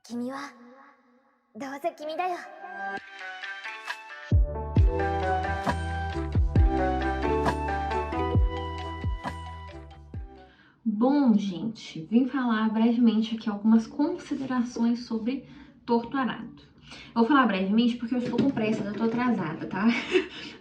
君はどうせ君だよ。Bom, gente, vim falar brevemente aqui algumas considerações sobre Torto Arado. Eu vou falar brevemente porque eu estou com pressa, eu tô atrasada, tá?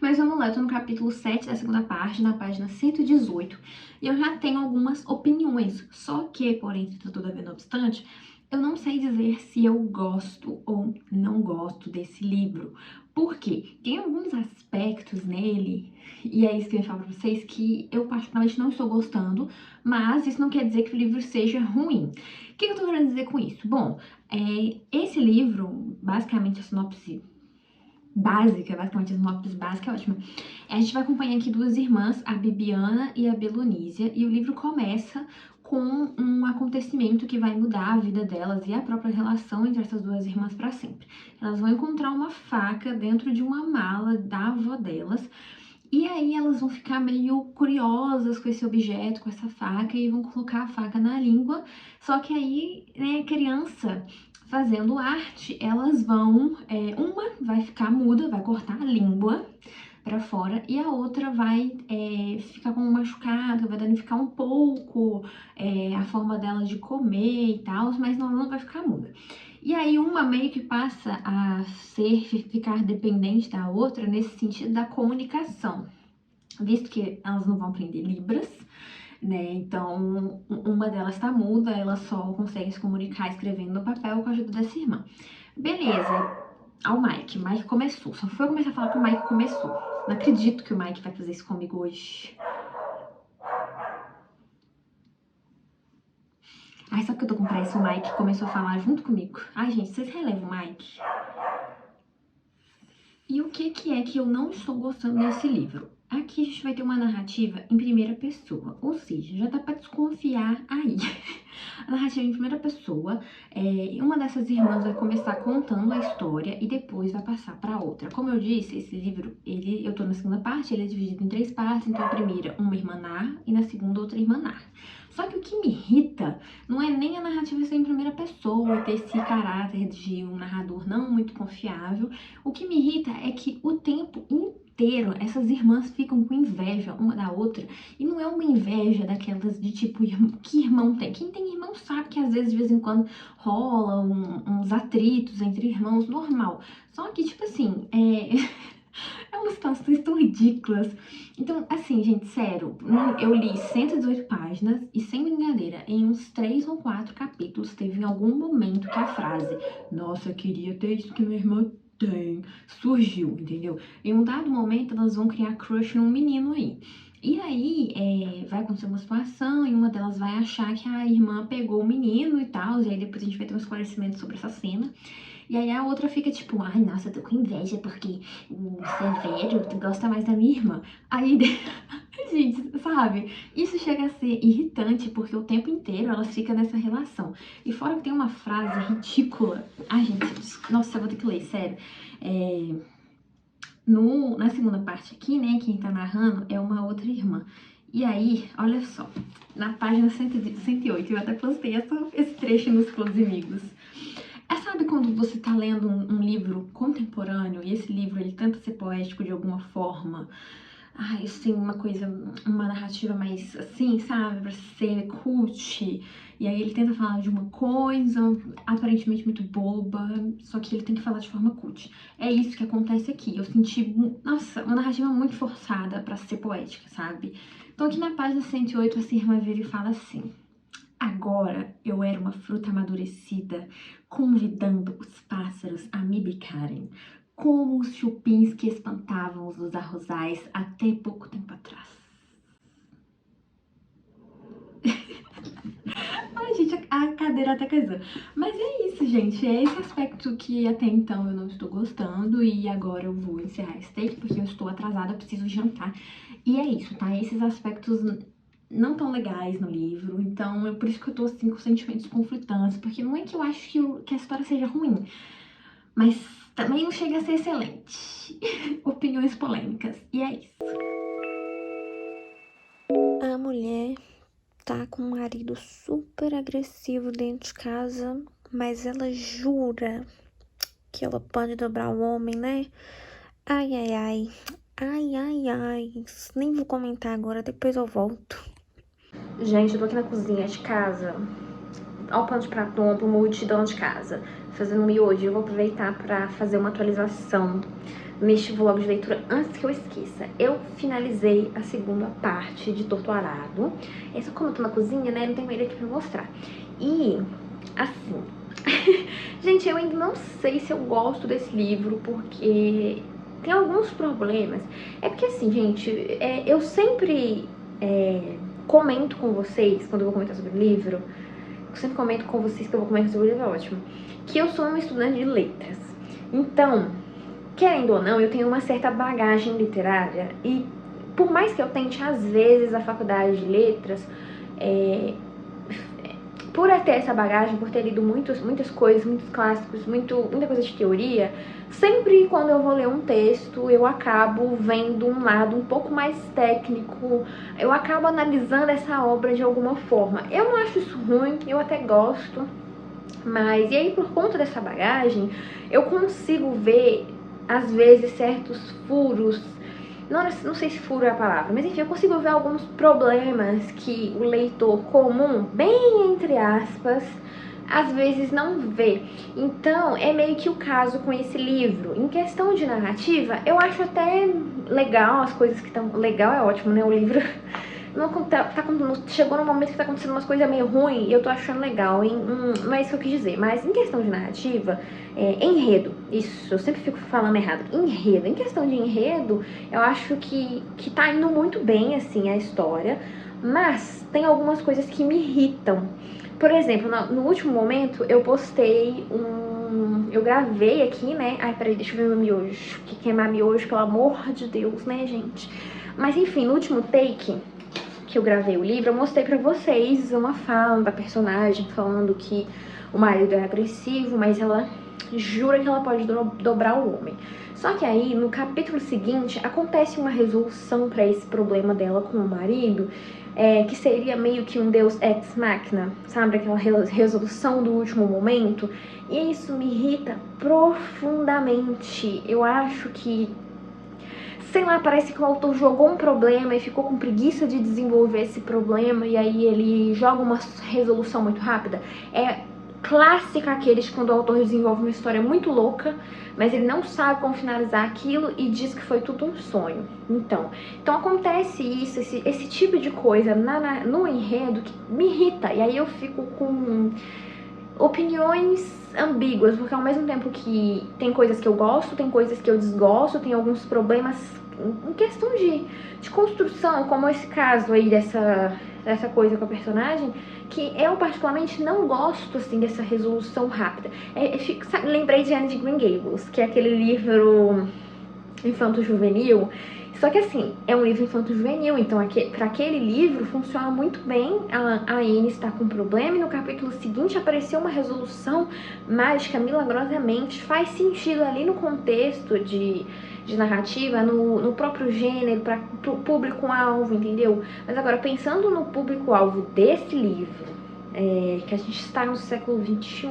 Mas vamos lá, eu tô no capítulo 7 da segunda parte, na página 118, e eu já tenho algumas opiniões, só que, porém, todavia, não obstante, eu não sei dizer se eu gosto ou não gosto desse livro. Por quê? Tem alguns aspectos nele, e é isso que eu ia falar pra vocês, que eu particularmente não estou gostando, mas isso não quer dizer que o livro seja ruim. O que eu tô querendo dizer com isso? Bom, esse livro, basicamente a sinopse básica é ótima. A gente vai acompanhar aqui duas irmãs, a Bibiana e a Belonísia, e o livro começa com um acontecimento que vai mudar a vida delas e a própria relação entre essas duas irmãs para sempre. Elas vão encontrar uma faca dentro de uma mala da avó delas, e aí elas vão ficar meio curiosas com esse objeto, com essa faca, e vão colocar a faca na língua. Só que aí, né, criança fazendo arte, elas vão, uma vai ficar muda, vai cortar a língua pra fora, e a outra vai ficar com um machucado, vai danificar um pouco a forma dela de comer e tal, mas ela não vai ficar muda. E aí uma meio que passa a ficar dependente da outra nesse sentido da comunicação, visto que elas não vão aprender Libras, né? Então uma delas tá muda, ela só consegue se comunicar escrevendo no papel com a ajuda dessa irmã. Beleza, ao Mike. Mike começou. Só foi eu começar a falar que o Mike começou. Não acredito que o Mike vai fazer isso comigo hoje. Ai, sabe que eu tô com pressa? O Mike começou a falar junto comigo. Ai, gente, vocês relevam o Mike? E o que é que eu não estou gostando desse livro? Aqui a gente vai ter uma narrativa em primeira pessoa, ou seja, já dá pra desconfiar aí. A narrativa em primeira pessoa, uma dessas irmãs vai começar contando a história e depois vai passar pra outra. Como eu disse, esse livro, eu tô na segunda parte, ele é dividido em 3 partes, então a primeira uma irmã narra e na segunda outra irmã narra. Só que o que me irrita não é nem a narrativa ser em primeira pessoa, ter esse caráter de um narrador não muito confiável. O que me irrita é que o tempo inteiro essas irmãs ficam com inveja uma da outra, e não é uma inveja daquelas de tipo, que irmão tem? Quem tem irmão sabe que às vezes de vez em quando rola uns atritos entre irmãos, normal. Só que tipo assim, é umas situações tão ridículas. Então, assim, gente, sério, eu li 118 páginas e, sem brincadeira, em uns 3 ou 4 capítulos teve em algum momento que a frase "Nossa, eu queria ter isso que minha irmã tem" surgiu, entendeu? Em um dado momento elas vão criar crush num menino aí. E aí vai acontecer uma situação e uma delas vai achar que a irmã pegou o menino e tal, e aí depois a gente vai ter um esclarecimento sobre essa cena. E aí a outra fica tipo, ai, nossa, eu tô com inveja porque o Severo gosta mais da minha irmã. Aí, gente, sabe? Isso chega a ser irritante, porque o tempo inteiro ela fica nessa relação. E fora que tem uma frase ridícula. Ai, gente, nossa, eu vou ter que ler, sério. Na segunda parte aqui, né, quem tá narrando é uma outra irmã. E aí, olha só, na página 108, eu até postei esse trecho nos Clubes Amigos. Sabe quando você tá lendo um livro contemporâneo e esse livro ele tenta ser poético de alguma forma? Ai, assim, uma narrativa mais assim, sabe? Pra ser cult. E aí ele tenta falar de uma coisa aparentemente muito boba, só que ele tem que falar de forma cult. É isso que acontece aqui. Eu senti, nossa, uma narrativa muito forçada pra ser poética, sabe? Então aqui na página 108, essa irmã vira e fala assim: agora eu era uma fruta amadurecida, convidando os pássaros a me bicarem, como os chupins que espantavam os arrozais até pouco tempo atrás. Ai, gente, a cadeira até casou. Mas é isso, gente. É esse aspecto que até então eu não estou gostando. E agora eu vou encerrar esse take porque eu estou atrasada, eu preciso jantar. E é isso, tá? Esses aspectos não tão legais no livro. Então, por isso que eu tô assim com sentimentos conflitantes. Porque não é que eu acho que a história seja ruim, mas também não chega a ser excelente. Opiniões polêmicas. E é isso. A mulher tá com um marido super agressivo dentro de casa, mas ela jura que ela pode dobrar o homem, né? Ai, ai, ai. Ai, ai, ai. Nem vou comentar agora, depois eu volto. Gente, eu tô aqui na cozinha de casa. Olha o pano de prato pro multidão de casa, fazendo miojo. Eu vou aproveitar pra fazer uma atualização neste vlog de leitura antes que eu esqueça. Eu finalizei a segunda parte de Torto Arado. Só como eu tô na cozinha, né, não tenho ele aqui pra mostrar. E, assim, gente, eu ainda não sei se eu gosto desse livro, porque tem alguns problemas. É porque, assim, gente, eu sempre comento com vocês, quando eu vou comentar sobre o livro, eu sempre comento com vocês que eu vou comentar sobre o livro, é ótimo, que eu sou uma estudante de letras. Então, querendo ou não, eu tenho uma certa bagagem literária e por mais que eu tente, às vezes, a faculdade de letras, por ter essa bagagem, por ter lido muitas coisas, muitos clássicos, muita coisa de teoria, sempre quando eu vou ler um texto, eu acabo vendo um lado um pouco mais técnico, eu acabo analisando essa obra de alguma forma. Eu não acho isso ruim, eu até gosto, mas e aí por conta dessa bagagem, eu consigo ver, às vezes, certos furos. Não sei se furo é a palavra, mas enfim, eu consigo ver alguns problemas que o leitor comum, bem entre aspas, às vezes não vê. Então, é meio que o caso com esse livro. Em questão de narrativa, eu acho até legal as coisas que estão... Legal é ótimo, né? O livro chegou num momento que tá acontecendo umas coisas meio ruins e eu tô achando legal. Não é isso que eu quis dizer, mas em questão de narrativa, enredo, isso, eu sempre fico falando errado, enredo. Em questão de enredo, eu acho que tá indo muito bem, assim, a história, mas tem algumas coisas que me irritam. Por exemplo, no último momento, eu postei eu gravei aqui, né? Ai, peraí, deixa eu ver meu miojo, que queimar miojo, pelo amor de Deus, né, gente? Mas enfim, no último take que eu gravei o livro, eu mostrei pra vocês uma fala da personagem falando que o marido é agressivo, mas ela jura que ela pode dobrar o homem. Só que aí, no capítulo seguinte, acontece uma resolução pra esse problema dela com o marido, que seria meio que um deus ex machina, sabe? Aquela resolução do último momento. E isso me irrita profundamente. Eu acho que, sei lá, parece que o autor jogou um problema e ficou com preguiça de desenvolver esse problema e aí ele joga uma resolução muito rápida. É clássica aqueles quando o autor desenvolve uma história muito louca, mas ele não sabe como finalizar aquilo e diz que foi tudo um sonho. Então acontece isso, esse tipo de coisa no enredo que me irrita, e aí eu fico com opiniões ambíguas, porque ao mesmo tempo que tem coisas que eu gosto, tem coisas que eu desgosto, tem alguns problemas em questão de construção, como esse caso aí dessa coisa com a personagem, que eu particularmente não gosto, assim, dessa resolução rápida. Lembrei de Anne de Green Gables, que é aquele livro infanto-juvenil. Só que assim, é um livro infanto-juvenil, então para aquele livro funciona muito bem a Anne estar com um problema e no capítulo seguinte apareceu uma resolução mágica, milagrosamente. Faz sentido ali no contexto de narrativa, no próprio gênero, para o público-alvo, entendeu? Mas agora, pensando no público-alvo desse livro, que a gente está no século XXI,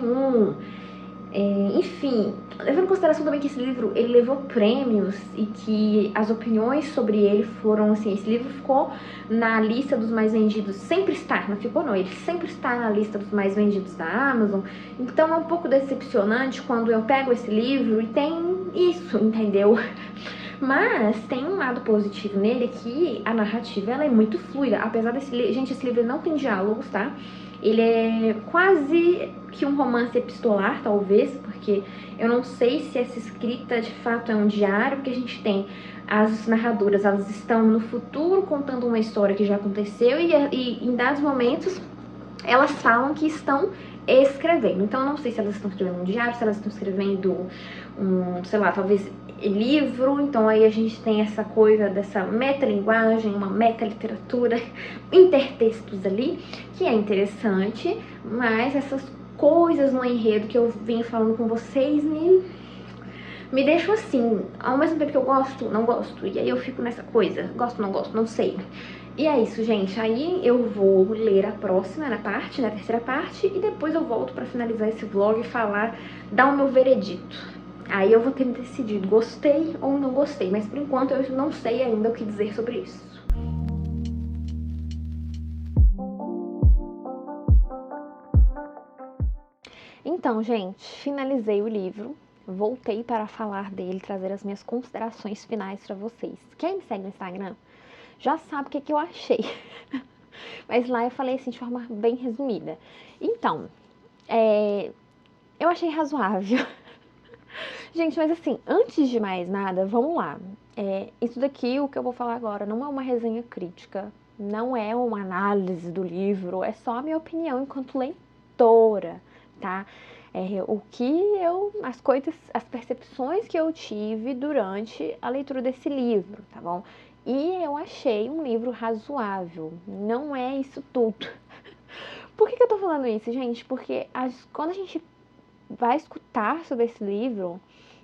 enfim, levando em consideração também que esse livro ele levou prêmios e que as opiniões sobre ele foram assim, esse livro ficou na lista dos mais vendidos, sempre está, não ficou não, ele sempre está na lista dos mais vendidos da Amazon. Então é um pouco decepcionante quando eu pego esse livro e tem isso, entendeu? Mas tem um lado positivo nele, que a narrativa ela é muito fluida, apesar desse livro, gente, esse livro não tem diálogos, tá? Ele é quase que um romance epistolar, talvez, porque eu não sei se essa escrita de fato é um diário, porque a gente tem as narradoras, elas estão no futuro contando uma história que já aconteceu e em dados momentos elas falam que estão escrevendo. Então eu não sei se elas estão escrevendo um diário, se elas estão escrevendo sei lá, talvez livro. Então aí a gente tem essa coisa dessa metalinguagem, uma metaliteratura, intertextos ali, que é interessante, mas essas coisas no enredo que eu vim falando com vocês me deixam assim, ao mesmo tempo que eu gosto, não gosto, e aí eu fico nessa coisa, gosto, não sei. E é isso, gente, aí eu vou ler a próxima parte, né, a terceira parte, e depois eu volto pra finalizar esse vlog e falar, dar o meu veredito. Aí eu vou ter me decidido, gostei ou não gostei, mas por enquanto eu não sei ainda o que dizer sobre isso. Então, gente, finalizei o livro, voltei para falar dele, trazer as minhas considerações finais pra vocês. Quem me segue no Instagram já sabe o que eu achei, mas lá eu falei assim de forma bem resumida. Então, eu achei razoável. Gente, mas assim, antes de mais nada, vamos lá. Isso daqui, o que eu vou falar agora, não é uma resenha crítica, não é uma análise do livro, é só a minha opinião enquanto leitora, tá? As percepções que eu tive durante a leitura desse livro, tá bom? E eu achei um livro razoável, não é isso tudo. Por que eu tô falando isso, gente? Porque quando a gente vai escutar sobre esse livro,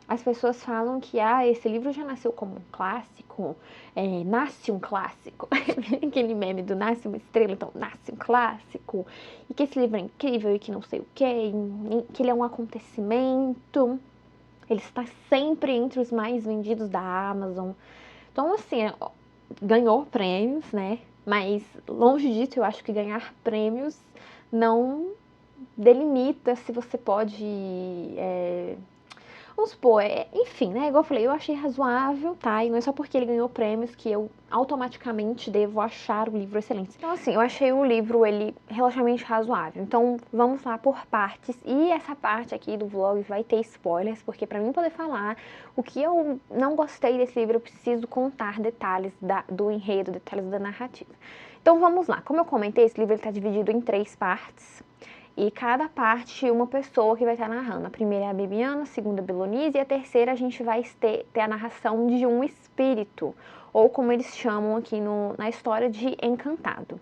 as pessoas falam que esse livro já nasceu como um clássico, nasce um clássico, aquele meme do nasce uma estrela, então nasce um clássico, e que esse livro é incrível e que não sei o que ele é um acontecimento, ele está sempre entre os mais vendidos da Amazon. Então, assim, ganhou prêmios, né? Mas longe disso, eu acho que ganhar prêmios não delimita se você pode, vamos supor, enfim, né, igual eu falei, eu achei razoável, tá, e não é só porque ele ganhou prêmios que eu automaticamente devo achar o livro excelente. Então, assim, eu achei o livro, ele relativamente razoável, então vamos lá por partes, e essa parte aqui do vlog vai ter spoilers, porque pra mim poder falar o que eu não gostei desse livro, eu preciso contar detalhes do enredo, detalhes da narrativa. Então vamos lá, como eu comentei, esse livro está dividido em 3 partes, e cada parte uma pessoa que vai estar narrando. A primeira é a Bibiana, a segunda a Belonise e a terceira a gente vai ter a narração de um espírito, ou como eles chamam aqui na história de encantado.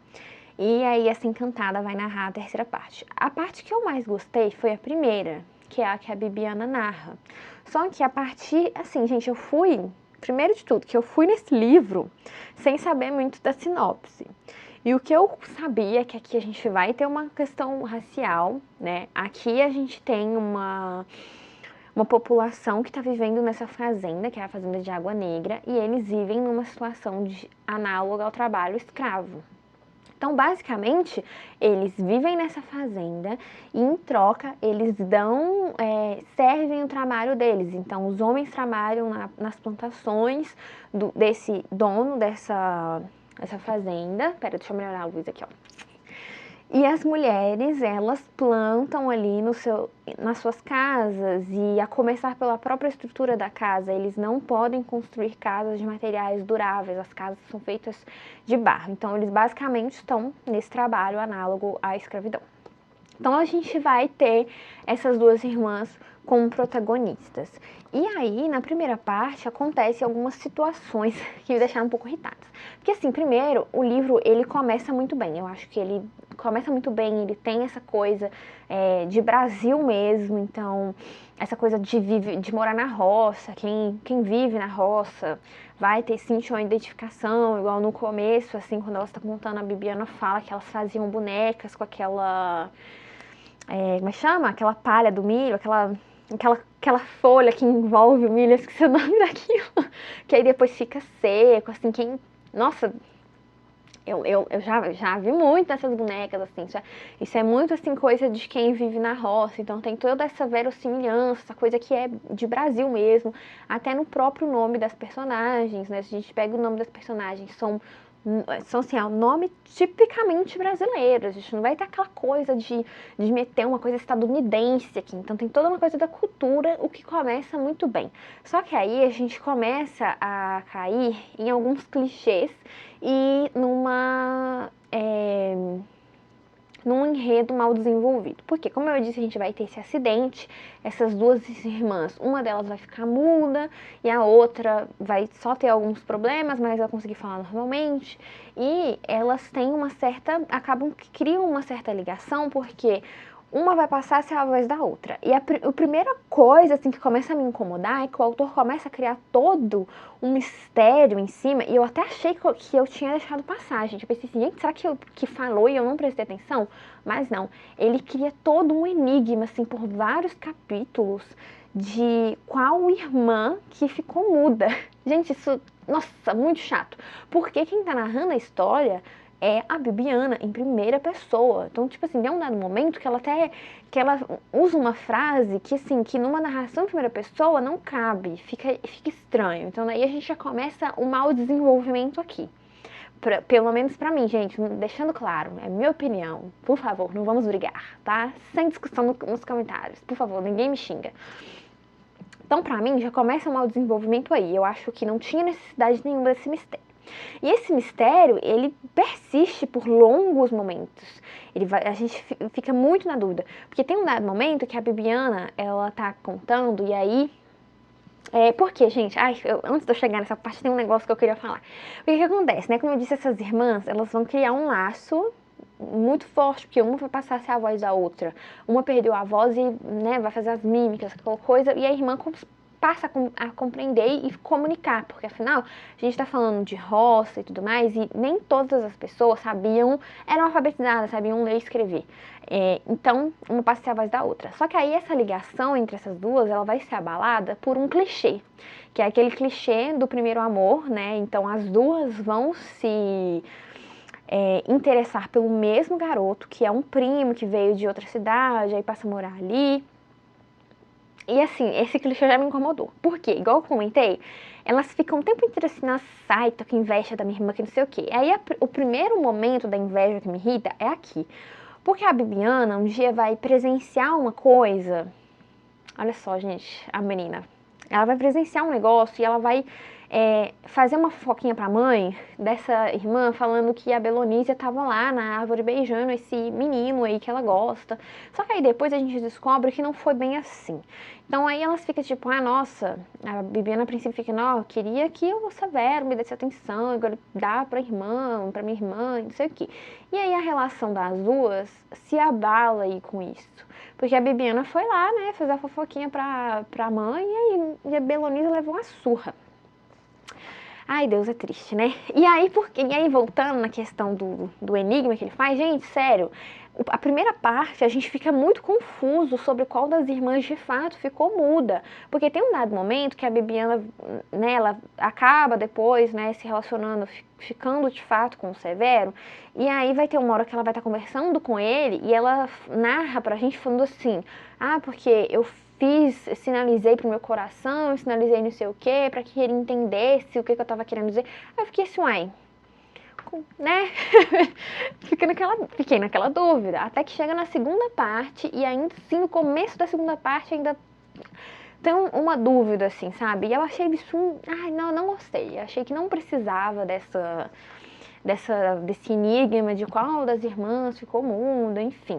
E aí essa encantada vai narrar a terceira parte. A parte que eu mais gostei foi a primeira, que é a que a Bibiana narra. Só que a partir, assim, gente, primeiro de tudo, que eu fui nesse livro sem saber muito da sinopse. E o que eu sabia é que aqui a gente vai ter uma questão racial, né? Aqui a gente tem uma população que está vivendo nessa fazenda, que é a fazenda de Água Negra, e eles vivem numa situação análoga ao trabalho escravo. Então, basicamente, eles vivem nessa fazenda e, em troca, eles servem o trabalho deles. Então, os homens trabalham nas plantações desse dono dessa fazenda. Pera, deixa eu melhorar a luz aqui, ó. E as mulheres, elas plantam ali nas suas casas, e a começar pela própria estrutura da casa, eles não podem construir casas de materiais duráveis, as casas são feitas de barro. Então, eles basicamente estão nesse trabalho análogo à escravidão. Então, a gente vai ter essas duas irmãs como protagonistas. E aí, na primeira parte, acontecem algumas situações que me deixaram um pouco irritadas. Porque assim, primeiro, o livro, ele começa muito bem. Eu acho que ele começa muito bem, ele tem essa coisa de Brasil mesmo, então essa coisa de morar na roça, quem vive na roça vai sentir uma identificação, igual no começo, assim, quando ela está contando, a Bibiana fala que elas faziam bonecas com aquela, como é que chama? Aquela palha do milho, aquela folha que envolve o milho, eu esqueci o nome daquilo, que aí depois fica seco, assim, nossa, eu já vi muito dessas bonecas, assim, isso é muito, assim, coisa de quem vive na roça, então tem toda essa verossimilhança, essa coisa que é de Brasil mesmo, até no próprio nome das personagens, né, se a gente pega o nome das personagens, são assim, um nome tipicamente brasileiro, a gente não vai ter aquela coisa de meter uma coisa estadunidense aqui, então tem toda uma coisa da cultura, o que começa muito bem. Só que aí a gente começa a cair em alguns clichês e num enredo mal desenvolvido. Porque, como eu disse, a gente vai ter esse acidente, essas duas irmãs, uma delas vai ficar muda e a outra vai só ter alguns problemas, mas vai conseguir falar normalmente. E elas têm criam uma certa ligação, porque uma vai passar a ser a voz da outra. E a primeira coisa assim, que começa a me incomodar é que o autor começa a criar todo um mistério em cima. E eu até achei que eu tinha deixado passar, gente. Eu pensei assim, gente, será que falou e eu não prestei atenção? Mas não. Ele cria todo um enigma, assim, por vários capítulos de qual irmã que ficou muda. Gente, isso, nossa, muito chato. Porque quem tá narrando a história é a Bibiana, em primeira pessoa. Então, tipo assim, tem um dado momento que ela usa uma frase que, assim, que numa narração em primeira pessoa não cabe, fica estranho. Então, daí a gente já começa o mau desenvolvimento aqui. Pelo menos pra mim, gente, deixando claro, é minha opinião. Por favor, não vamos brigar, tá? Sem discussão nos comentários. Por favor, ninguém me xinga. Então, pra mim, já começa o mau desenvolvimento aí. Eu acho que não tinha necessidade nenhuma desse mistério. E esse mistério, ele persiste por longos momentos. A gente fica muito na dúvida. Porque tem um dado momento que a Bibiana, ela tá contando, e aí... porque, gente, antes de eu chegar nessa parte, tem um negócio que eu queria falar. O que acontece, né? Como eu disse, essas irmãs, elas vão criar um laço muito forte, porque uma vai passar a ser a voz da outra. Uma perdeu a voz e, né, vai fazer as mímicas, aquela coisa, e a irmã passa a compreender e comunicar, porque afinal, a gente está falando de roça e tudo mais, e nem todas as pessoas eram alfabetizadas, sabiam ler e escrever. Então, uma passa a ser a voz da outra. Só que aí essa ligação entre essas duas, ela vai ser abalada por um clichê, que é aquele clichê do primeiro amor, né? Então, as duas vão se interessar pelo mesmo garoto, que é um primo que veio de outra cidade, aí passa a morar ali. E assim, esse clichê já me incomodou. Por quê? Igual eu comentei, elas ficam o tempo inteiro assim, nossa, ai, tô com inveja da minha irmã, que não sei o quê. Aí o primeiro momento da inveja que me irrita é aqui. Porque a Bibiana um dia vai presenciar uma coisa. Olha só, gente, a menina. Ela vai presenciar um negócio e ela vai fazer uma fofoquinha pra mãe dessa irmã falando que a Belonísia tava lá na árvore beijando esse menino aí que ela gosta. Só que aí depois a gente descobre que não foi bem assim. Então aí elas ficam tipo, nossa, a Bibiana a princípio fica, não, eu queria que o Severo me desse atenção, agora dá pra minha irmã, não sei o quê. E aí a relação das duas se abala aí com isso. Porque a Bibiana foi lá, né, fazer a fofoquinha pra mãe e a Belonísia levou uma surra. Ai, Deus, é triste, né? E aí voltando na questão do enigma que ele faz, gente, sério, a primeira parte a gente fica muito confuso sobre qual das irmãs de fato ficou muda. Porque tem um dado momento que a Bibiana, né, ela acaba depois, né, se relacionando, ficando de fato com o Severo, e aí vai ter uma hora que ela vai estar conversando com ele e ela narra pra gente falando assim, porque eu sinalizei pro meu coração, sinalizei não sei o que, pra que ele entendesse o que eu tava querendo dizer. Aí eu fiquei assim, né? Fiquei naquela dúvida. Até que chega na segunda parte, e ainda assim, no começo da segunda parte, ainda tem uma dúvida, assim, sabe? E eu achei isso, não gostei. Achei que não precisava desse enigma de qual das irmãs ficou muda, enfim.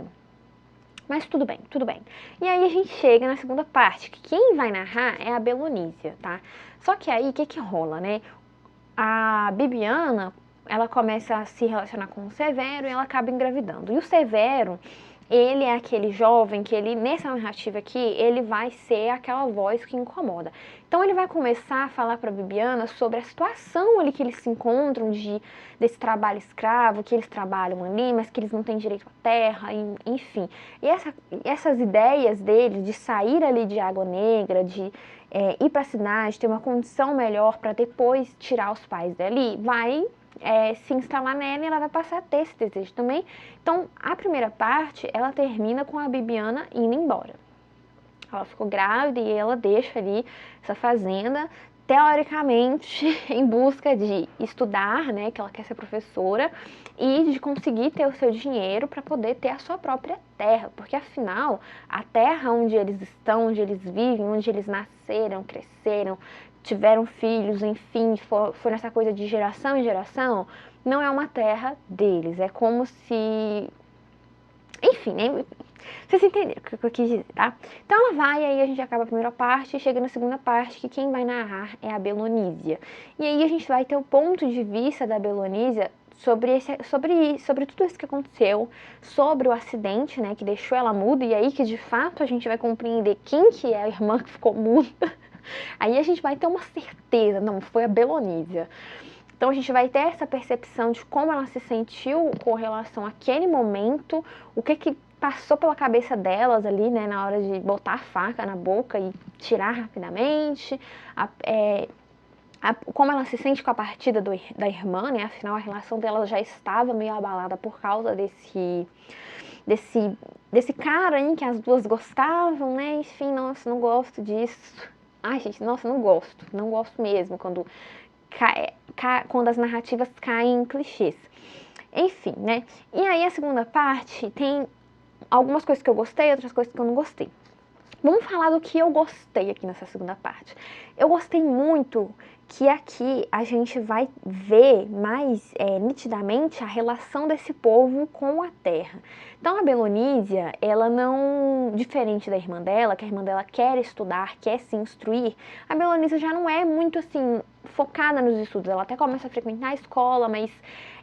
Mas tudo bem, tudo bem. E aí a gente chega na segunda parte, que quem vai narrar é a Belonísia, tá? Só que aí, o que que rola, né? A Bibiana, ela começa a se relacionar com o Severo e ela acaba engravidando. E o Severo, ele é aquele jovem que ele, nessa narrativa aqui, ele vai ser aquela voz que incomoda. Então ele vai começar a falar para Bibiana sobre a situação ali que eles se encontram desse trabalho escravo, que eles trabalham ali, mas que eles não têm direito à terra, enfim. E essas ideias dele de sair ali de Água Negra, de ir para a cidade, ter uma condição melhor para depois tirar os pais dali, vai se instalar nela e ela vai passar a ter esse desejo também. Então, a primeira parte, ela termina com a Bibiana indo embora. Ela ficou grávida e ela deixa ali essa fazenda, teoricamente, em busca de estudar, né, que ela quer ser professora, e de conseguir ter o seu dinheiro para poder ter a sua própria terra, porque afinal, a terra onde eles estão, onde eles vivem, onde eles nasceram, cresceram, tiveram filhos, enfim, foi nessa coisa de geração em geração, não é uma terra deles, é como se... Enfim, né? Vocês entenderam o que eu quis dizer, tá? Então ela vai, aí a gente acaba a primeira parte e chega na segunda parte, que quem vai narrar é a Belonísia. E aí a gente vai ter o ponto de vista da Belonísia sobre tudo isso que aconteceu, sobre o acidente, né, que deixou ela muda, e aí que de fato a gente vai compreender quem que é a irmã que ficou muda. Aí a gente vai ter uma certeza, não, foi a Belonísia. Então a gente vai ter essa percepção de como ela se sentiu com relação àquele momento, o que passou pela cabeça delas ali, né, na hora de botar a faca na boca e tirar rapidamente, como ela se sente com a partida da irmã, né, afinal a relação dela já estava meio abalada por causa desse cara aí que as duas gostavam, né, enfim, nossa, não gosto disso. Ai, gente, nossa, não gosto mesmo quando as narrativas caem em clichês. Enfim, né? E aí a segunda parte tem algumas coisas que eu gostei, outras coisas que eu não gostei. Vamos falar do que eu gostei aqui nessa segunda parte. Eu gostei muito que aqui a gente vai ver mais nitidamente a relação desse povo com a terra. Então a Belonísia, ela não, diferente da irmã dela, que a irmã dela quer estudar, quer se instruir, a Belonísia já não é muito assim focada nos estudos. Ela até começa a frequentar a escola, mas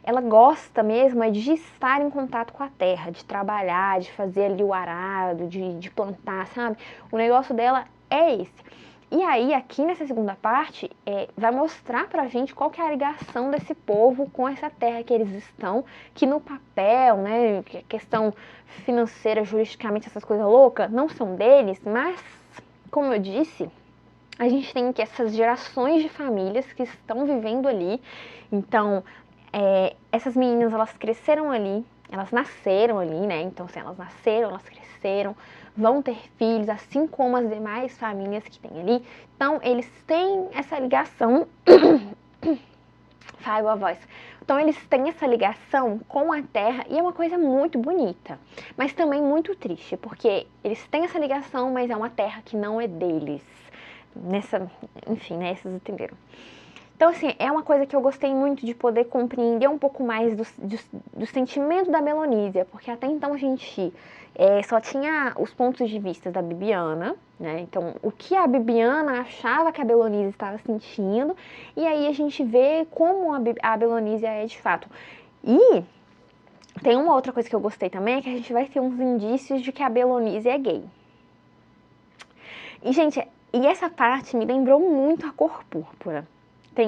ela gosta mesmo de estar em contato com a terra, de trabalhar, de fazer ali o arado, de plantar, sabe? O negócio dela é esse. E aí, aqui nessa segunda parte, vai mostrar pra gente qual que é a ligação desse povo com essa terra que eles estão, que no papel, né, questão financeira, juridicamente, essas coisas loucas, não são deles, mas, como eu disse, a gente tem que essas gerações de famílias que estão vivendo ali. Então, essas meninas, elas cresceram ali, elas nasceram ali, né, então, se elas nasceram, elas cresceram, vão ter filhos, assim como as demais famílias que tem ali. Então, eles têm essa ligação... Fala a voz. Então, eles têm essa ligação com a terra e é uma coisa muito bonita, mas também muito triste, porque eles têm essa ligação, mas é uma terra que não é deles. Enfim, né, vocês entenderam. Então, assim, é uma coisa que eu gostei muito de poder compreender um pouco mais do sentimento da Belonísia, porque até então a gente só tinha os pontos de vista da Bibiana, né? Então, o que a Bibiana achava que a Belonísia estava sentindo, e aí a gente vê como a Belonísia é de fato. E tem uma outra coisa que eu gostei também, é que a gente vai ter uns indícios de que a Belonísia é gay. E, gente, essa parte me lembrou muito a Cor Púrpura.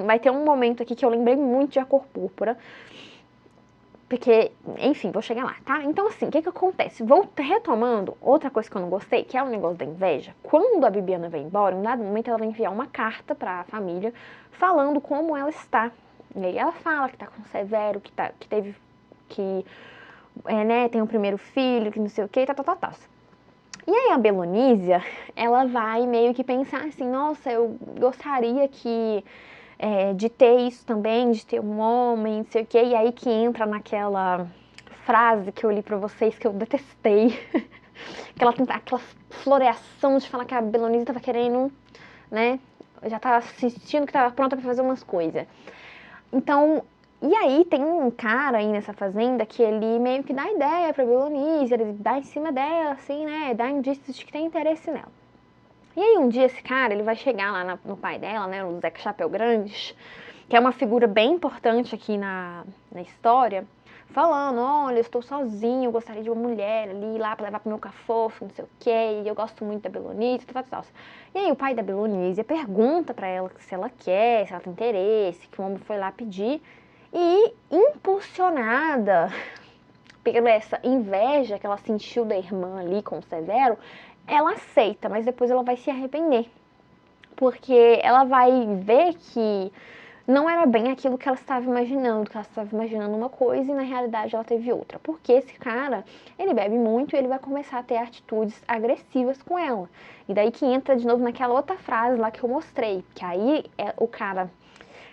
Vai ter um momento aqui que eu lembrei muito de A Cor Púrpura, porque, enfim, vou chegar lá, tá? Então, assim, o que acontece? Vou retomando outra coisa que eu não gostei, que é o negócio da inveja. Quando a Bibiana vai embora, em um dado momento ela vai enviar uma carta pra família falando como ela está. E aí ela fala que tá com Severo, tem o primeiro filho, que não sei o que, tá. E aí a Belonísia, ela vai meio que pensar assim, nossa, eu gostaria de ter isso também, de ter um homem, não sei o quê, e aí que entra naquela frase que eu li pra vocês, que eu detestei, aquela floreação de falar que a Belonísia tava querendo, né, já tava sentindo que tava pronta pra fazer umas coisas. Então, E aí tem um cara aí nessa fazenda que ele meio que dá ideia pra Belonise, ele dá em cima dela, assim, né? Dá indícios de que tem interesse nela. E aí um dia esse cara, ele vai chegar lá no pai dela, né? O Zeca Chapéu Grande, que é uma figura bem importante aqui na história, falando, olha, eu estou sozinho, eu gostaria de uma mulher ali lá pra levar pro meu cafofo, não sei o quê, e eu gosto muito da Belonise, tal. E aí o pai da Belonise pergunta pra ela se ela quer, se ela tem interesse, que o homem foi lá pedir, e impulsionada por essa inveja que ela sentiu da irmã ali com o Severo, ela aceita, mas depois ela vai se arrepender. Porque ela vai ver que não era bem aquilo que ela estava imaginando, que ela estava imaginando uma coisa e na realidade ela teve outra. Porque esse cara, ele bebe muito e ele vai começar a ter atitudes agressivas com ela. E daí que entra de novo naquela outra frase lá que eu mostrei, que aí o cara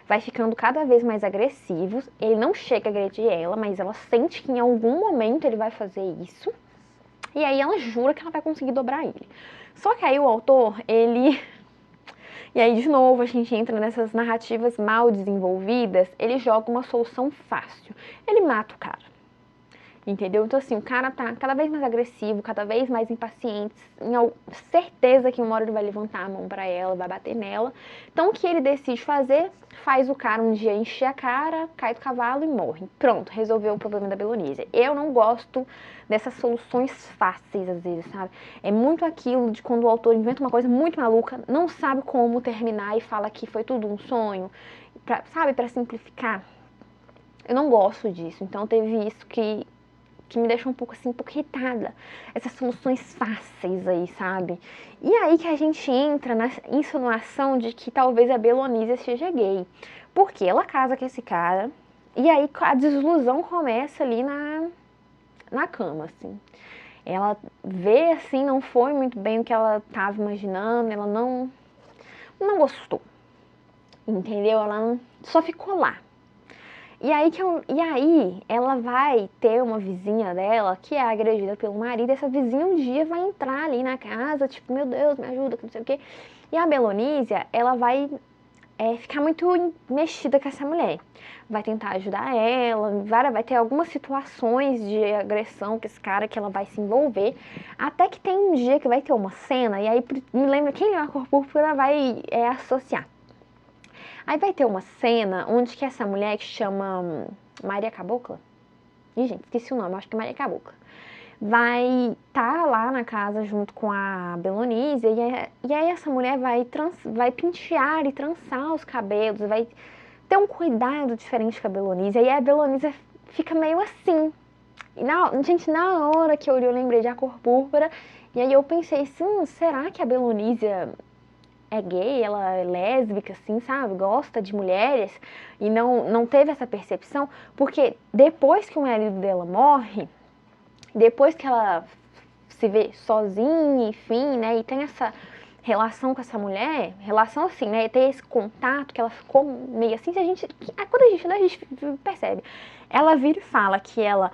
vai ficando cada vez mais agressivo, ele não chega a agredir ela, mas ela sente que em algum momento ele vai fazer isso, e aí ela jura que ela vai conseguir dobrar ele. Só que aí o autor, ele... E aí, de novo, a gente entra nessas narrativas mal desenvolvidas, ele joga uma solução fácil. Ele mata o cara. Entendeu? Então, assim, o cara tá cada vez mais agressivo, cada vez mais impaciente, certeza que uma hora ele vai levantar a mão pra ela, vai bater nela. Então, o que ele decide fazer? Faz o cara um dia encher a cara, cai do cavalo e morre. Pronto, resolveu o problema da Belonise. Eu não gosto dessas soluções fáceis, às vezes, sabe? É muito aquilo de quando o autor inventa uma coisa muito maluca, não sabe como terminar e fala que foi tudo um sonho, sabe? Pra simplificar. Eu não gosto disso. Então, teve isso que me deixou um pouco assim, um pouco irritada. Essas soluções fáceis aí, sabe? E aí que a gente entra na insinuação de que talvez a Belonise seja gay. Porque ela casa com esse cara, e aí a desilusão começa ali na cama, assim. Ela vê, assim, não foi muito bem o que ela estava imaginando, ela não gostou. Entendeu? Ela só ficou lá. E aí ela vai ter uma vizinha dela que é agredida pelo marido. Essa vizinha um dia vai entrar ali na casa, tipo, meu Deus, me ajuda, não sei o quê. E a Belonísia, ela vai ficar muito mexida com essa mulher. Vai tentar ajudar ela, vai ter algumas situações de agressão com esse cara que ela vai se envolver. Até que tem um dia que vai ter uma cena, e aí me lembra quem é a Cor Púrpura vai associar. Aí vai ter uma cena onde que essa mulher que chama Maria Cabocla, ih, gente, esqueci o nome, acho que é Maria Cabocla, vai estar lá na casa junto com a Belonise, e aí essa mulher vai pentear e trançar os cabelos, vai ter um cuidado diferente com a Belonise, e aí a Belonise fica meio assim. E gente, na hora que eu lembrei de A Cor Púrpura, e aí eu pensei assim, será que a Belonise é gay, ela é lésbica, assim, sabe? Gosta de mulheres e não teve essa percepção, porque depois que o marido dela morre, depois que ela se vê sozinha, enfim, né, e tem essa relação com essa mulher, relação assim, né, ter esse contato, que ela ficou meio assim, quando a gente percebe, ela vira e fala que ela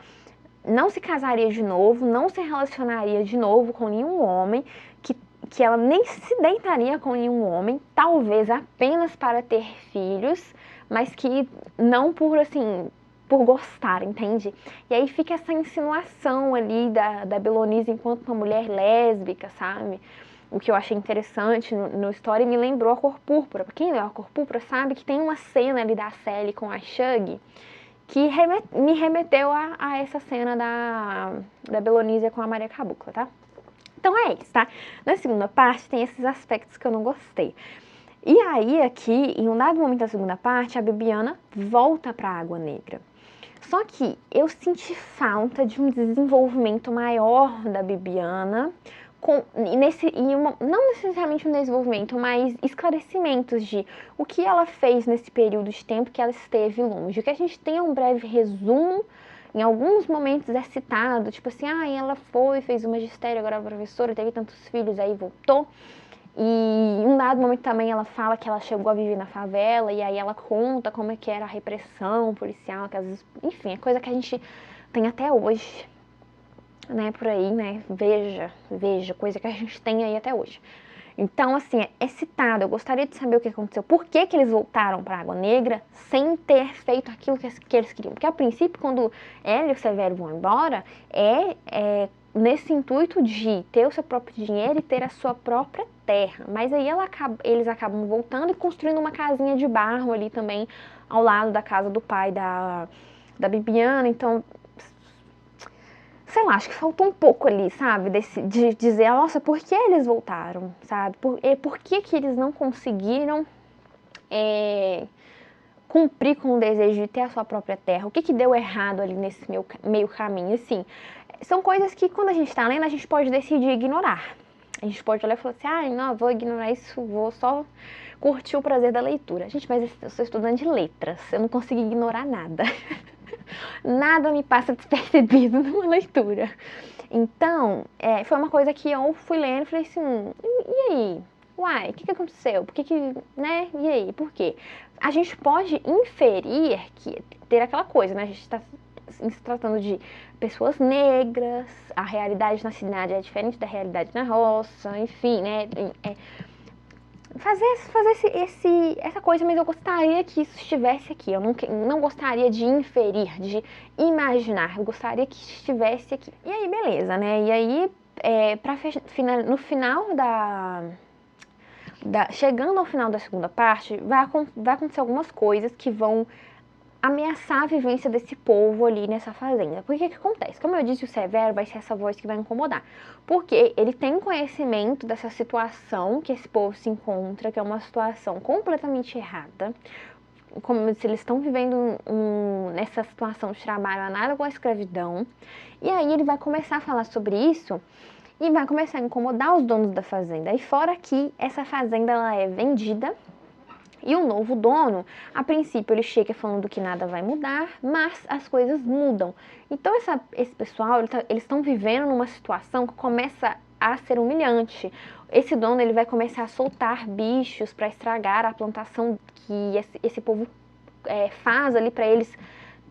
não se casaria de novo, não se relacionaria de novo com nenhum homem, que ela nem se deitaria com nenhum homem, talvez apenas para ter filhos, mas que não por, assim, por gostar, entende? E aí fica essa insinuação ali da Belonise enquanto uma mulher lésbica, sabe? O que eu achei interessante no história me lembrou A Cor Púrpura. Pra quem leu A Cor Púrpura sabe que tem uma cena ali da Sally com a Shug que me remeteu a essa cena da Belonise com a Maria Cabocla, tá? Então é isso, tá? Na segunda parte tem esses aspectos que eu não gostei. E aí aqui, em um dado momento da segunda parte, a Bibiana volta pra Água Negra. Só que eu senti falta de um desenvolvimento maior da Bibiana, não necessariamente um desenvolvimento, mas esclarecimentos de o que ela fez nesse período de tempo que ela esteve longe. O que a gente tem é um breve resumo. Em alguns momentos é citado, tipo assim, ela fez o magistério, agora é professora, teve tantos filhos, aí voltou. E em um dado momento também ela fala que ela chegou a viver na favela, e aí ela conta como é que era a repressão policial, que às vezes, enfim, é coisa que a gente tem até hoje, né, por aí, né, veja, coisa que a gente tem aí até hoje. Então, assim, é excitado. Eu gostaria de saber o que aconteceu. Por que que eles voltaram para a Água Negra sem ter feito aquilo que eles queriam? Porque, a princípio, quando ela e o Severo vão embora, nesse intuito de ter o seu próprio dinheiro e ter a sua própria terra. Mas aí eles acabam voltando e construindo uma casinha de barro ali também, ao lado da casa do pai da Bibiana. Então, sei lá, acho que faltou um pouco ali, sabe? De dizer, nossa, por que eles voltaram, sabe? Por que que eles não conseguiram cumprir com o desejo de ter a sua própria terra? O que que deu errado ali nesse meio caminho? Assim, são coisas que quando a gente tá lendo, a gente pode decidir ignorar. A gente pode olhar e falar assim, não, vou ignorar isso, vou só curtir o prazer da leitura. Gente, mas eu sou estudante de letras, eu não consigo ignorar nada. Nada me passa despercebido numa leitura. Então, foi uma coisa que eu fui lendo e falei assim, e aí? Uai, o que aconteceu? Por que, né? E aí? Por quê? A gente pode inferir que ter aquela coisa, né? A gente está se tratando de pessoas negras, a realidade na cidade é diferente da realidade na roça, enfim, né? Fazer essa coisa, mas eu gostaria que isso estivesse aqui. Eu não gostaria de inferir, de imaginar. Eu gostaria que estivesse aqui. E aí, beleza, né? E aí, no final chegando ao final da segunda parte, vai acontecer algumas coisas que vão ameaçar a vivência desse povo ali nessa fazenda. Por que que acontece? Como eu disse, o Severo vai ser essa voz que vai incomodar. Porque ele tem conhecimento dessa situação que esse povo se encontra, que é uma situação completamente errada. Como se eles estão vivendo nessa situação de trabalho análogo à escravidão. E aí ele vai começar a falar sobre isso e vai começar a incomodar os donos da fazenda. E fora que essa fazenda ela é vendida. E o novo dono, a princípio, ele chega falando que nada vai mudar, mas as coisas mudam. Então, esse pessoal, eles estão vivendo numa situação que começa a ser humilhante. Esse dono, ele vai começar a soltar bichos para estragar a plantação que esse povo faz ali para eles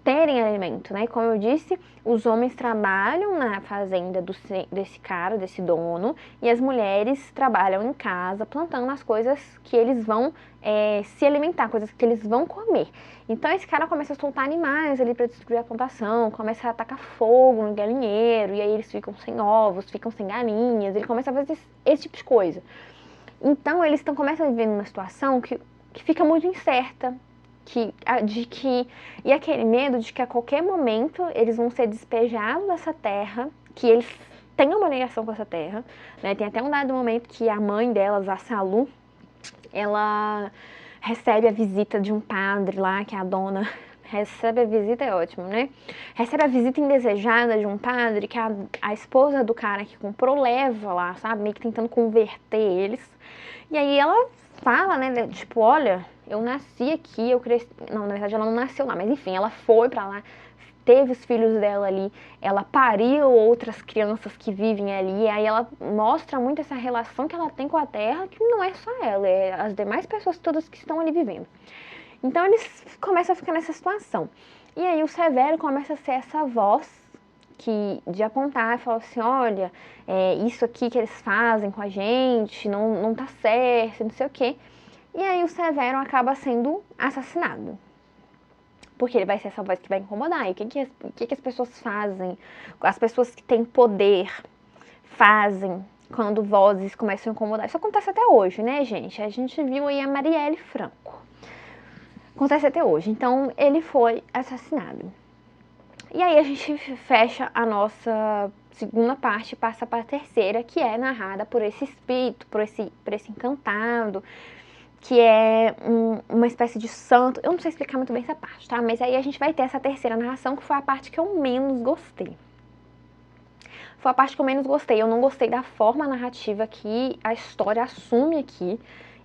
terem alimento, né? Como eu disse, os homens trabalham na fazenda desse dono, e as mulheres trabalham em casa, plantando as coisas que eles vão se alimentar, coisas que eles vão comer. Então esse cara começa a soltar animais ali para destruir a plantação, começa a atacar fogo no galinheiro, e aí eles ficam sem ovos, ficam sem galinhas, ele começa a fazer esse tipo de coisa. Então eles começam a viver numa situação que fica muito incerta, e aquele medo de que a qualquer momento eles vão ser despejados dessa terra, que eles têm uma ligação com essa terra, né? Tem até um dado momento que a mãe delas, a Salu, ela recebe a visita de um padre lá, que é a dona. Recebe a visita é ótimo, né? Recebe a visita indesejada de um padre que a esposa do cara que comprou leva lá, sabe? Meio que tentando converter eles. E aí ela fala, né? Tipo, olha, eu nasci aqui, eu cresci... Não, na verdade ela não nasceu lá, mas enfim, ela foi pra lá, teve os filhos dela ali, ela pariu outras crianças que vivem ali, e aí ela mostra muito essa relação que ela tem com a terra, que não é só ela, é as demais pessoas todas que estão ali vivendo. Então eles começam a ficar nessa situação. E aí o Severo começa a ser essa voz de apontar e falar assim, olha, isso aqui que eles fazem com a gente não tá certo, não sei o quê. E aí o Severo acaba sendo assassinado. Porque ele vai ser essa voz que vai incomodar. E o que as pessoas fazem? As pessoas que têm poder fazem quando vozes começam a incomodar. Isso acontece até hoje, né, gente? A gente viu aí a Marielle Franco. Acontece até hoje. Então, ele foi assassinado. E aí a gente fecha a nossa segunda parte e passa para a terceira, que é narrada por esse espírito, por esse encantado, que é uma espécie de santo. Eu não sei explicar muito bem essa parte, tá? Mas aí a gente vai ter essa terceira narração, que foi a parte que eu menos gostei. Foi a parte que eu menos gostei. Eu não gostei da forma narrativa que a história assume aqui.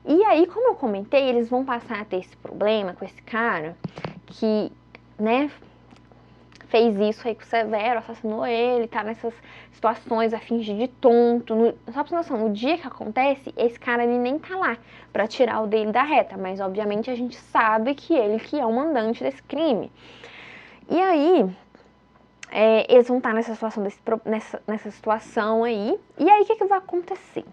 E aí, como eu comentei, eles vão passar a ter esse problema com esse cara que, né, fez isso aí com o Severo, assassinou ele, tá nessas situações a fingir de tonto. Só pra você noção, no dia que acontece, esse cara ele nem tá lá pra tirar o dele da reta, mas obviamente a gente sabe que ele que é o mandante desse crime. E aí, eles vão estar nessa situação, nessa situação aí, e aí o que vai acontecer?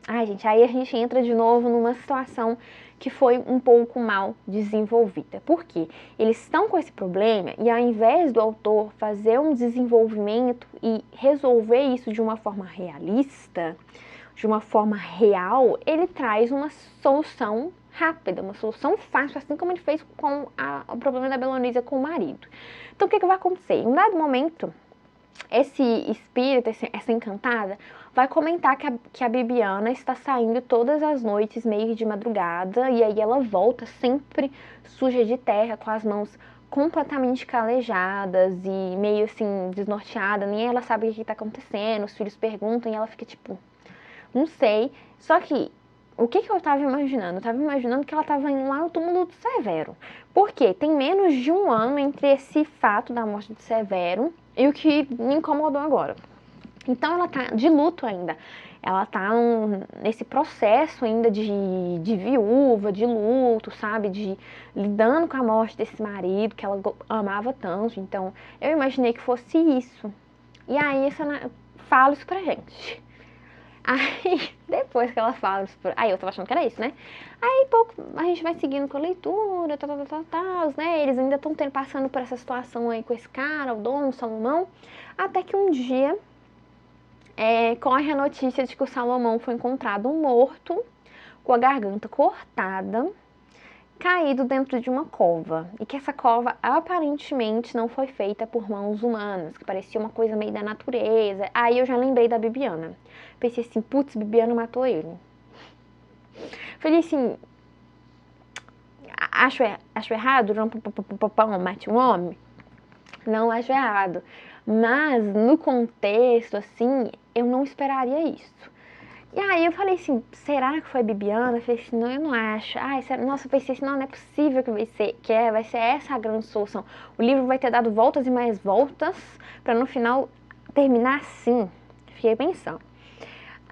Ai, gente, aí a gente entra de novo numa situação que foi um pouco mal desenvolvida. Por quê? Eles estão com esse problema e ao invés do autor fazer um desenvolvimento e resolver isso de uma forma realista, de uma forma real, ele traz uma solução rápida, uma solução fácil, assim como ele fez com o problema da Belonísia com o marido. Então, o que vai acontecer? Em um dado momento, esse espírito, essa encantada, vai comentar que a Bibiana está saindo todas as noites, meio de madrugada, e aí ela volta sempre suja de terra, com as mãos completamente calejadas e meio assim, desnorteada, nem ela sabe o que está acontecendo, os filhos perguntam e ela fica tipo, não sei. Só que, o que eu tava imaginando? Eu tava imaginando que ela tava indo lá no túmulo do Severo. Por quê? Tem menos de um ano entre esse fato da morte de Severo e o que me incomodou agora. Então ela tá de luto ainda. Ela tá nesse processo ainda de viúva, de luto, sabe? De lidando com a morte desse marido que ela amava tanto. Então eu imaginei que fosse isso. E aí fala isso pra gente. Aí, depois que ela fala isso, aí eu tava achando que era isso, né? Aí, pouco, a gente vai seguindo com a leitura, né? Eles ainda estão passando por essa situação aí com esse cara, o dono, o Salomão, até que um dia corre a notícia de que o Salomão foi encontrado morto, com a garganta cortada, caído dentro de uma cova, e que essa cova aparentemente não foi feita por mãos humanas, que parecia uma coisa meio da natureza. Aí eu já lembrei da Bibiana. Pensei assim, putz, Bibiana matou ele. Falei assim, acho errado mate um homem? Não acho errado. Mas no contexto, assim, eu não esperaria isso. E aí eu falei assim, será que foi a Bibiana? Eu falei assim, não, eu não acho. Nossa, eu pensei assim, não é possível que vai ser essa a grande solução. O livro vai ter dado voltas e mais voltas pra no final terminar assim. Fiquei pensando.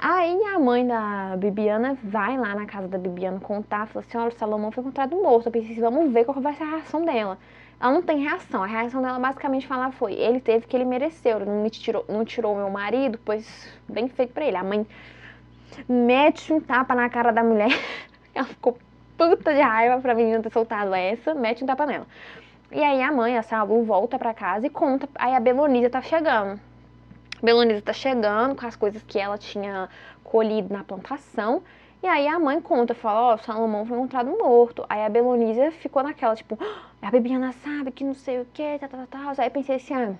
Aí a mãe da Bibiana vai lá na casa da Bibiana contar, falou assim, olha, o Salomão foi encontrado morto. Eu pensei assim, vamos ver qual vai ser a reação dela. Ela não tem reação. A reação dela basicamente falar foi, ele teve o que ele mereceu, não tirou meu marido, pois bem feito pra ele. A mãe mete um tapa na cara da mulher. Ela ficou puta de raiva pra menina ter soltado essa, mete um tapa nela. E aí a mãe, a Salu, volta pra casa e conta. Aí a Belonísia tá chegando. A Belonísia tá chegando com as coisas que ela tinha colhido na plantação. E aí a mãe conta, fala, ó, Salomão foi encontrado morto. Aí a Belonísia ficou naquela, tipo, a Bibiana sabe que não sei o que, tal. Aí eu pensei assim,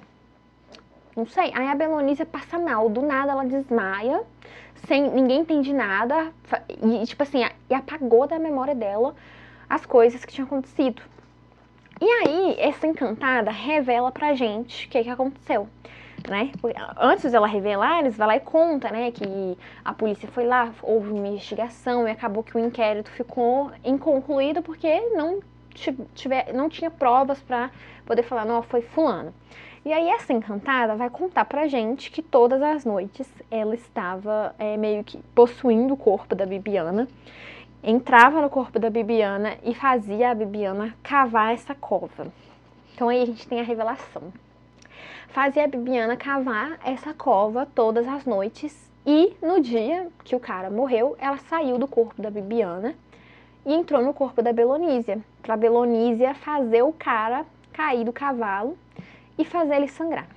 não sei. Aí a Belonísia passa mal, do nada ela desmaia, ninguém entende nada, e tipo assim, e apagou da memória dela as coisas que tinham acontecido. E aí, essa encantada revela pra gente o que aconteceu, né? Antes dela revelar, eles vão lá e conta, né, que a polícia foi lá, houve uma investigação e acabou que o inquérito ficou inconcluído porque não tinha provas pra poder falar, não, foi fulano. E aí essa encantada vai contar pra gente que todas as noites ela estava meio que possuindo o corpo da Bibiana, entrava no corpo da Bibiana e fazia a Bibiana cavar essa cova. Então aí a gente tem a revelação. Fazia a Bibiana cavar essa cova todas as noites e no dia que o cara morreu, ela saiu do corpo da Bibiana e entrou no corpo da Belonísia, pra Belonísia fazer o cara cair do cavalo e fazer ele sangrar.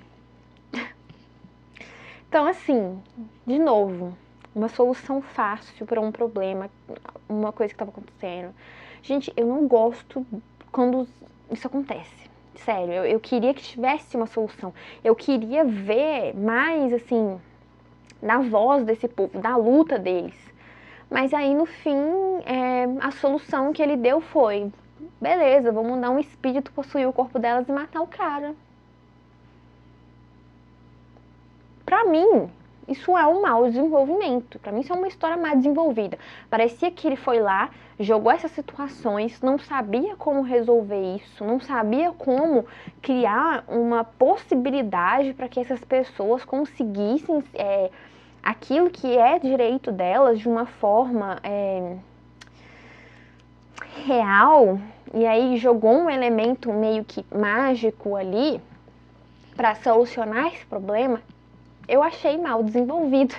Então, assim, de novo, uma solução fácil para um problema, uma coisa que estava acontecendo. Gente, eu não gosto quando isso acontece. Sério, eu queria que tivesse uma solução. Eu queria ver mais, assim, da voz desse povo, da luta deles. Mas aí, no fim, a solução que ele deu foi, beleza, vamos mandar um espírito possuir o corpo delas e matar o cara. Pra mim, isso é um mau desenvolvimento. Pra mim, isso é uma história mal desenvolvida. Parecia que ele foi lá, jogou essas situações, não sabia como resolver isso, não sabia como criar uma possibilidade para que essas pessoas conseguissem aquilo que é direito delas de uma forma real. E aí jogou um elemento meio que mágico ali para solucionar esse problema. Eu achei mal desenvolvido.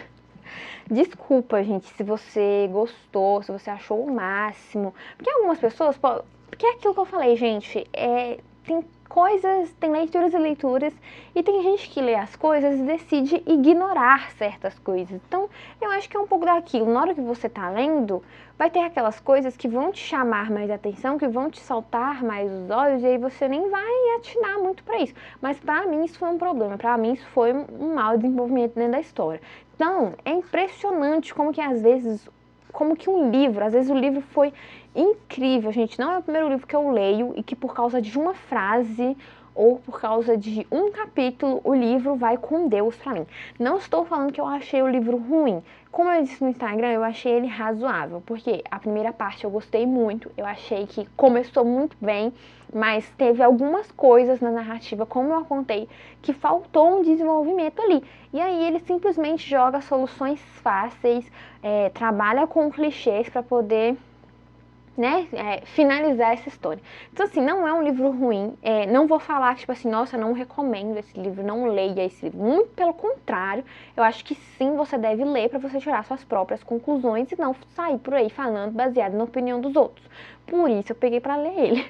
Desculpa, gente, se você gostou, se você achou o máximo. Porque algumas pessoas, porque é aquilo que eu falei, gente, tem coisas, tem leituras e leituras, e tem gente que lê as coisas e decide ignorar certas coisas. Então, eu acho que é um pouco daquilo. Na hora que você tá lendo, vai ter aquelas coisas que vão te chamar mais atenção, que vão te saltar mais os olhos, e aí você nem vai atinar muito pra isso. Mas pra mim isso foi um problema, pra mim isso foi um mau desenvolvimento dentro da história. Então, é impressionante como que às vezes, como que um livro, às vezes o livro foi incrível, gente, não é o primeiro livro que eu leio e que por causa de uma frase ou por causa de um capítulo, o livro vai com Deus pra mim. Não estou falando que eu achei o livro ruim. Como eu disse no Instagram, eu achei ele razoável, porque a primeira parte eu gostei muito, eu achei que começou muito bem, mas teve algumas coisas na narrativa, como eu apontei, que faltou um desenvolvimento ali. E aí ele simplesmente joga soluções fáceis, trabalha com clichês para poder, né, finalizar essa história. Então, assim, não é um livro ruim, não vou falar, tipo assim, nossa, não recomendo esse livro, não leia esse livro. Muito pelo contrário, eu acho que sim, você deve ler para você tirar suas próprias conclusões e não sair por aí falando baseado na opinião dos outros. Por isso eu peguei para ler ele.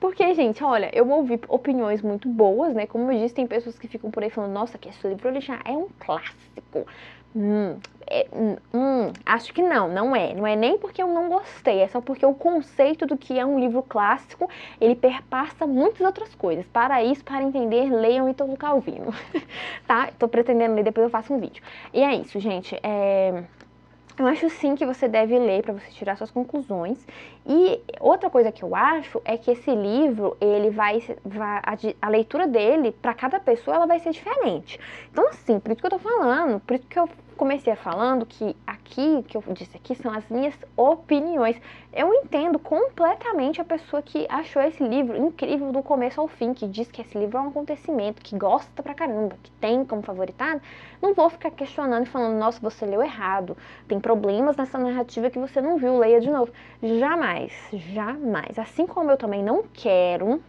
Porque, gente, olha, eu ouvi opiniões muito boas, né, como eu disse, tem pessoas que ficam por aí falando, nossa, que esse livro ele já é um clássico. Acho que não é. Não é nem porque eu não gostei, é só porque o conceito do que é um livro clássico, ele perpassa muitas outras coisas. Para isso, para entender, leiam Ítalo Calvino, tá? Tô pretendendo ler, depois eu faço um vídeo. E é isso, gente, eu acho sim que você deve ler para você tirar suas conclusões. E outra coisa que eu acho é que esse livro, a leitura dele, para cada pessoa, ela vai ser diferente. Então, assim, por isso que eu tô falando, por isso que eu comecei falando que aqui, que eu disse aqui, são as minhas opiniões. Eu entendo completamente a pessoa que achou esse livro incrível do começo ao fim, que diz que esse livro é um acontecimento, que gosta pra caramba, que tem como favoritado. Não vou ficar questionando e falando, nossa, você leu errado, tem problemas nessa narrativa que você não viu, leia de novo. Jamais, jamais. Assim como eu também não quero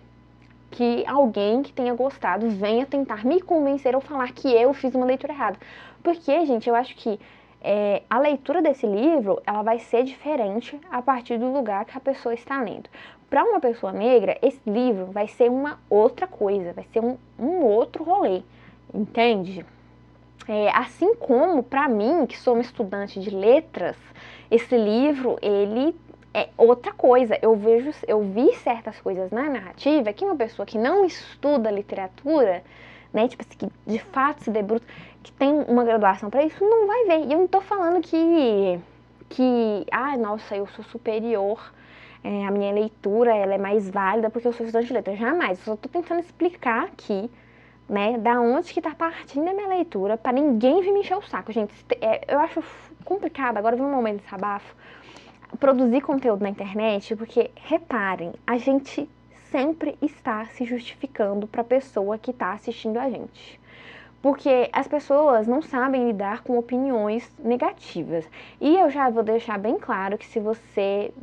que alguém que tenha gostado venha tentar me convencer ou falar que eu fiz uma leitura errada. Porque, gente, eu acho que a leitura desse livro, ela vai ser diferente a partir do lugar que a pessoa está lendo. Para uma pessoa negra, esse livro vai ser uma outra coisa, vai ser um outro rolê, entende? Assim como, para mim, que sou uma estudante de letras, esse livro, ele é outra coisa. Eu vi certas coisas na narrativa que uma pessoa que não estuda literatura, né, tipo assim, que de fato se debruça, que tem uma graduação para isso, não vai ver. E eu não tô falando nossa, eu sou superior, a minha leitura, ela é mais válida porque eu sou estudante de letras. Jamais. Eu só tô tentando explicar aqui, né, da onde que tá partindo a minha leitura, para ninguém vir me encher o saco, gente. Eu acho complicado, agora vem um momento de desabafo, produzir conteúdo na internet, porque, reparem, a gente sempre está se justificando para a pessoa que está assistindo a gente. Porque as pessoas não sabem lidar com opiniões negativas. E eu já vou deixar bem claro que se você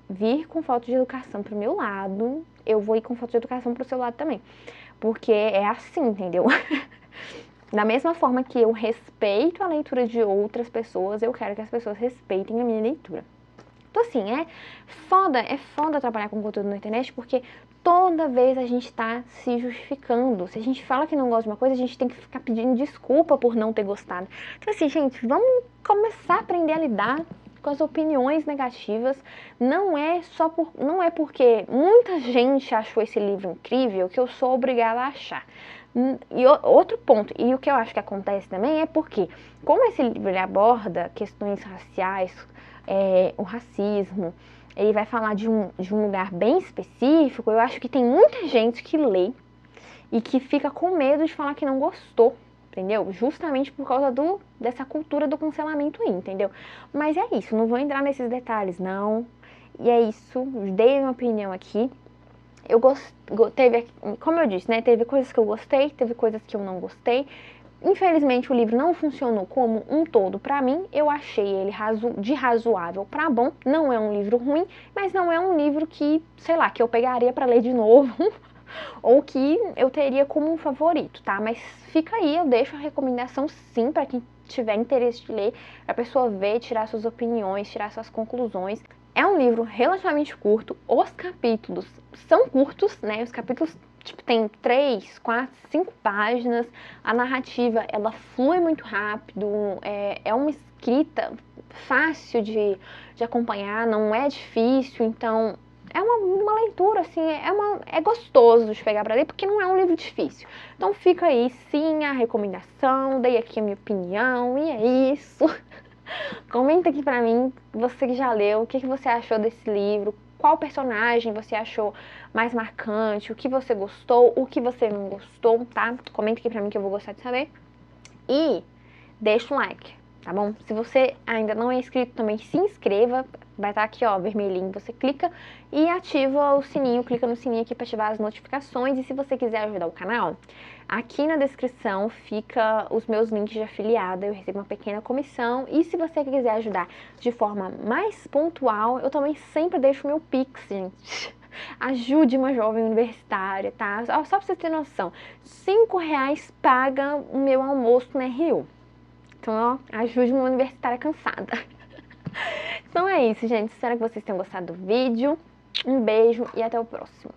vir com falta de educação pro meu lado, eu vou ir com falta de educação pro seu lado também. Porque é assim, entendeu? Da mesma forma que eu respeito a leitura de outras pessoas, eu quero que as pessoas respeitem a minha leitura. Então, assim, é foda trabalhar com conteúdo na internet, porque toda vez a gente tá se justificando. Se a gente fala que não gosta de uma coisa, a gente tem que ficar pedindo desculpa por não ter gostado. Então, assim, gente, vamos começar a aprender a lidar com as opiniões negativas. Não é porque muita gente achou esse livro incrível que eu sou obrigada a achar. E outro ponto, e o que eu acho que acontece também é porque, como esse livro ele aborda questões raciais, o racismo, ele vai falar de um lugar bem específico, eu acho que tem muita gente que lê e que fica com medo de falar que não gostou, entendeu? Justamente por causa dessa cultura do cancelamento aí, entendeu? Mas é isso, não vou entrar nesses detalhes, não. E é isso, dei minha opinião aqui. Como eu disse, né, teve coisas que eu gostei, teve coisas que eu não gostei. Infelizmente o livro não funcionou como um todo pra mim, eu achei ele de razoável pra bom, não é um livro ruim, mas não é um livro que, sei lá, que eu pegaria pra ler de novo, ou que eu teria como um favorito, tá? Mas fica aí, eu deixo a recomendação sim pra quem tiver interesse de ler, pra pessoa ver, tirar suas opiniões, tirar suas conclusões. É um livro relativamente curto, os capítulos são curtos, né? Os capítulos, tipo, tem 3, 4, 5 páginas. A narrativa, ela flui muito rápido, é uma escrita fácil de acompanhar, não é difícil, então é uma leitura, assim, é gostoso de pegar pra ler, porque não é um livro difícil. Então fica aí, sim, a recomendação, dei aqui a minha opinião, e é isso. Comenta aqui pra mim, você que já leu, o que você achou desse livro, qual personagem você achou mais marcante, o que você gostou, o que você não gostou, tá? Comenta aqui pra mim que eu vou gostar de saber. E deixa um like, tá bom? Se você ainda não é inscrito também, se inscreva, vai estar aqui, ó, vermelhinho, você clica e ativa o sininho, clica no sininho aqui para ativar as notificações. E se você quiser ajudar o canal, aqui na descrição fica os meus links de afiliada, eu recebo uma pequena comissão. E se você quiser ajudar de forma mais pontual, eu também sempre deixo o meu Pix, gente. Ajude uma jovem universitária, tá? Só pra você ter noção, R$5 paga o meu almoço na RU. Então, ó, ajude uma universitária cansada. Então é isso, gente. Espero que vocês tenham gostado do vídeo. Um beijo e até o próximo.